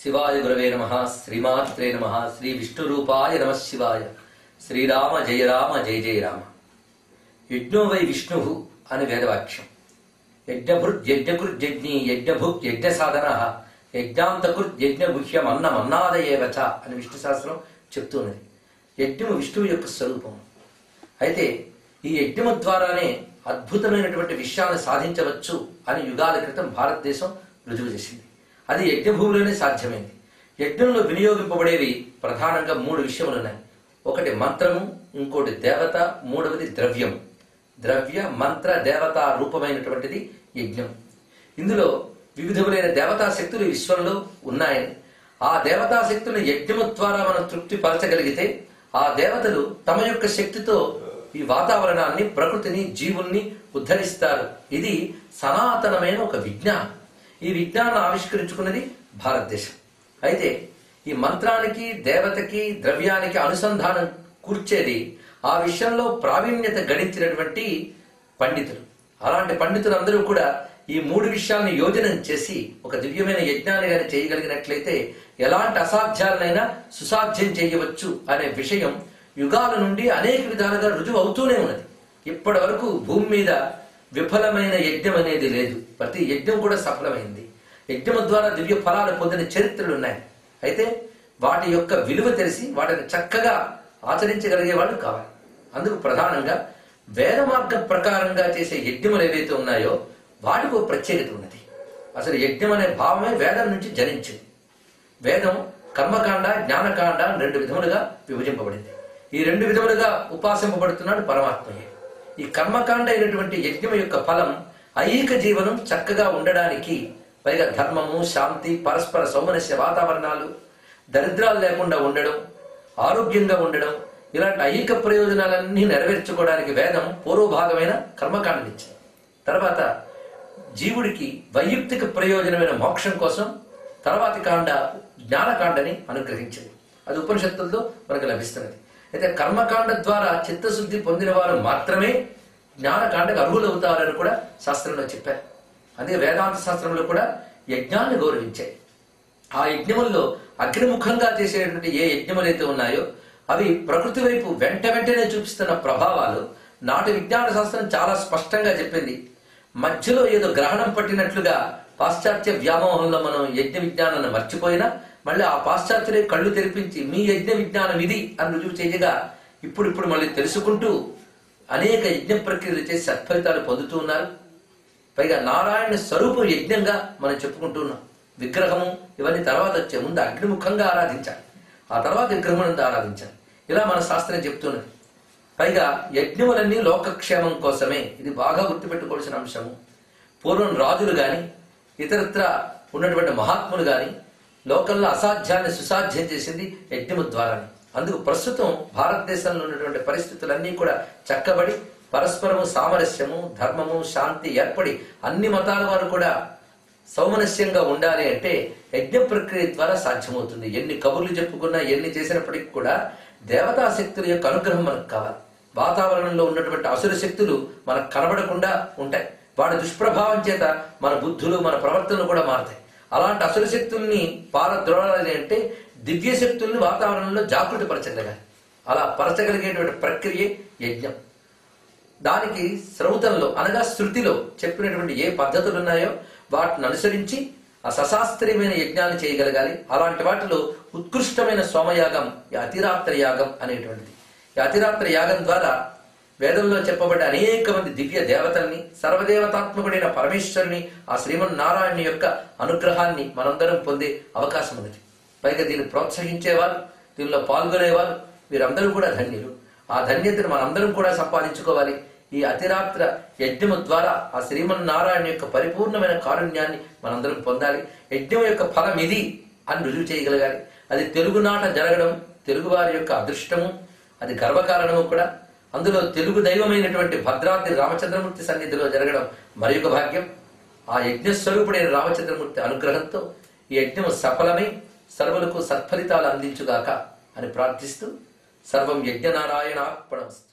శివాయ గురవే నమః శ్రీమాత్రే నమః శ్రీ విష్ణురూపాయ నమః శివాయ శ్రీరామ జయ రామ జయ జయ రామ. యజ్ఞో వై విష్ణు అని వేదవాక్యం. యజ్ఞభృద్యజ్ఞకృజ్ఞీ యజ్ఞభుక్ యజ్ఞ సాధన యజ్ఞాంతకృజ్ఞగుహ్యం అన్నమన్నాదయేవచ అని విష్ణు శాస్త్రం చెప్తున్నది. యజ్ఞము విష్ణువు యొక్క స్వరూపము. అయితే ఈ యజ్ఞము ద్వారానే అద్భుతమైనటువంటి విషయాన్ని సాధించవచ్చు అని యుగాల క్రితం భారతదేశం రుజువు చేసింది. అది యజ్ఞభూమిలోనే సాధ్యమైంది. యజ్ఞంలో వినియోగింపబడేవి ప్రధానంగా 3 విషయములు ఉన్నాయి. ఒకటి మంత్రము, ఇంకోటి దేవత, మూడవది ద్రవ్యము. ద్రవ్య మంత్ర దేవతా రూపమైనటువంటిది యజ్ఞం. ఇందులో వివిధములైన దేవతా శక్తులు విశ్వంలో ఉన్నాయని, ఆ దేవతా శక్తులను యజ్ఞము ద్వారా మనం తృప్తి పరచగలిగితే ఆ దేవతలు తమ యొక్క శక్తితో ఈ వాతావరణాన్ని, ప్రకృతిని, జీవుల్ని ఉద్ధరిస్తారు. ఇది సనాతనమైన ఒక విజ్ఞానం. ఈ విజ్ఞానాన్ని ఆవిష్కరించుకున్నది భారతదేశం. అయితే ఈ మంత్రానికి, దేవతకి, ద్రవ్యానికి అనుసంధానం కూర్చేది ఆ విషయంలో ప్రావీణ్యత గడించినటువంటి పండితులు. అలాంటి పండితులందరూ కూడా ఈ 3 విషయాలను యోజనం చేసి ఒక దివ్యమైన యజ్ఞాన్ని గాని చేయగలిగినట్లయితే ఎలాంటి అసాధ్యాలనైనా సుసాధ్యం చేయవచ్చు అనే విషయం యుగాల నుండి అనేక విధాలుగా రుజువు అవుతూనే ఉన్నది. ఇప్పటి వరకు భూమి మీద విఫలమైన యజ్ఞం అనేది లేదు. ప్రతి యజ్ఞం కూడా సఫలమైంది. యజ్ఞం ద్వారా దివ్య ఫలాలు పొందిన చరిత్రలు ఉన్నాయి. అయితే వాటి యొక్క విలువ తెలిసి వాటిని చక్కగా ఆచరించగలిగే వాళ్ళు కావాలి. అందుకు ప్రధానంగా వేద మార్గ ప్రకారంగా చేసే యజ్ఞములు ఏవైతే ఉన్నాయో వాటికి ఒక ప్రత్యేకత ఉన్నది. అసలు యజ్ఞం అనే భావమే వేదం నుంచి జనించింది. వేదం కర్మకాండ, జ్ఞానకాండ 2 విధములుగా విభజింపబడింది. ఈ 2 విధములుగా ఉపాసింపబడుతున్నాడు పరమాత్మయే. ఈ కర్మకాండ అయినటువంటి యజ్ఞం యొక్క ఫలం ఐహిక జీవనం చక్కగా ఉండడానికి, పైగా ధర్మము, శాంతి, పరస్పర సౌమనస్య వాతావరణాలు, దరిద్రాలు లేకుండా ఉండడం, ఆరోగ్యంగా ఉండడం, ఇలాంటి ఐహిక ప్రయోజనాలన్నీ నెరవేర్చుకోవడానికి వేదం పూర్వభాగమైన కర్మకాండనిచ్చింది. తర్వాత జీవుడికి వైయక్తిక ప్రయోజనమైన మోక్షం కోసం తర్వాతి కాండ జ్ఞానకాండని అనుగ్రహించింది. అది ఉపనిషత్తులతో మనకు లభిస్తున్నది. అయితే కర్మకాండ ద్వారా చిత్తశుద్ధి పొందిన వారు మాత్రమే జ్ఞానకాండకు అర్హులవుతారని కూడా శాస్త్రంలో చెప్పారు. అందుకే వేదాంత శాస్త్రంలో కూడా యజ్ఞాన్ని గౌరవించాయి. ఆ యజ్ఞముల్లో అగ్నిముఖంగా చేసేటువంటి ఏ యజ్ఞములైతే ఉన్నాయో అవి ప్రకృతి వైపు వెంటనే చూపిస్తున్న ప్రభావాలు నాటి విజ్ఞాన శాస్త్రం చాలా స్పష్టంగా చెప్పింది. మధ్యలో ఏదో గ్రహణం పట్టినట్లుగా పాశ్చాత్య వ్యామోహంలో మనం యజ్ఞ విజ్ఞానాన్ని మర్చిపోయినా మళ్ళీ ఆ పాశ్చాత్యులే కళ్ళు తెరిపించి మీ యజ్ఞ విజ్ఞానం ఇది అని రుజువు చేయగా ఇప్పుడు మళ్ళీ తెలుసుకుంటూ అనేక యజ్ఞ ప్రక్రియలు చేసి సత్ఫలితాలు పొందుతూ ఉన్నారు. పైగా నారాయణ స్వరూపం యజ్ఞంగా మనం చెప్పుకుంటున్నాం. విగ్రహము ఇవన్నీ తర్వాత వచ్చే, ముందు అగ్నిముఖంగా ఆరాధించాలి, ఆ తర్వాత విగ్రహమునందు ఆరాధించాలి. ఇలా మన శాస్త్రం చెప్తున్నది. పైగా యజ్ఞములన్నీ లోకక్షేమం కోసమే. ఇది బాగా గుర్తుపెట్టుకోవాల్సిన అంశము. పూర్వం రాజులు గాని, ఇతరత్ర ఉన్నటువంటి మహాత్ములు గాని లోకంలో అసాధ్యాన్ని సుసాధ్యం చేసింది యజ్ఞము ద్వారానే. అందుకు ప్రస్తుతం భారతదేశంలో ఉన్నటువంటి పరిస్థితులన్నీ కూడా చక్కబడి పరస్పరము సామరస్యము, ధర్మము, శాంతి ఏర్పడి అన్ని మతాల వారు కూడా సౌమనస్యంగా ఉండాలి అంటే యజ్ఞ ప్రక్రియ ద్వారా సాధ్యమవుతుంది. ఎన్ని కబుర్లు చెప్పుకున్నా, ఎన్ని చేసినప్పటికీ కూడా దేవతా శక్తుల యొక్క అనుగ్రహం మనకు కావాలి. వాతావరణంలో ఉన్నటువంటి అసుర శక్తులు మనకు కనబడకుండా ఉంటాయి. వాడి దుష్ప్రభావం చేత మన బుద్ధులు, మన ప్రవర్తనలు కూడా మారుతాయి. అలాంటి అసుర శక్తుల్ని పారద్రోడాలి అంటే దివ్య శక్తుల్ని వాతావరణంలో జాగృతి పరచగలగాలి. అలా పరచగలిగేటువంటి ప్రక్రియ యజ్ఞం. దానికి శ్రౌతంలో అనగా శృతిలో చెప్పినటువంటి ఏ పద్ధతులు ఉన్నాయో వాటిని అనుసరించి ఆ సశాస్త్రీయమైన యజ్ఞాన్ని చేయగలగాలి. అలాంటి వాటిలో ఉత్కృష్టమైన సోమయాగం ఈ అతిరాత్ర యాగం అనేటువంటిది. ఈ అతిరాత్ర యాగం ద్వారా వేదంలో చెప్పబడ్డ అనేక మంది దివ్య దేవతల్ని, సర్వదేవతాత్మకుడైన పరమేశ్వరుని, ఆ శ్రీమన్నారాయణ యొక్క అనుగ్రహాన్ని మనందరం పొందే అవకాశం ఉన్నది. పైగా దీన్ని ప్రోత్సహించేవారు, దీనిలో పాల్గొనేవారు వీరందరూ కూడా ధన్యులు. ఆ ధన్యతను మనందరం కూడా సంపాదించుకోవాలి. ఈ అతిరాత్ర యజ్ఞము ద్వారా ఆ శ్రీమన్నారాయణ యొక్క పరిపూర్ణమైన కారుణ్యాన్ని మనందరం పొందాలి. యజ్ఞం యొక్క ఫలం ఇది అని రుజువు చేయగలగాలి. అది తెలుగునాట జరగడం తెలుగు వారి యొక్క అదృష్టము, అది గర్వకారణము కూడా. అందులో తెలుగు దైవమైనటువంటి భద్రాద్రి రామచంద్రమూర్తి సన్నిధిలో జరగడం మరొక భాగ్యం. ఆ యజ్ఞస్వరూపుడైన రామచంద్రమూర్తి అనుగ్రహంతో ఈ యజ్ఞము సఫలమై సర్వులకు సత్ఫలితాలు అందించుగాక అని ప్రార్థిస్తూ సర్వం యజ్ఞనారాయణార్పణమస్తు.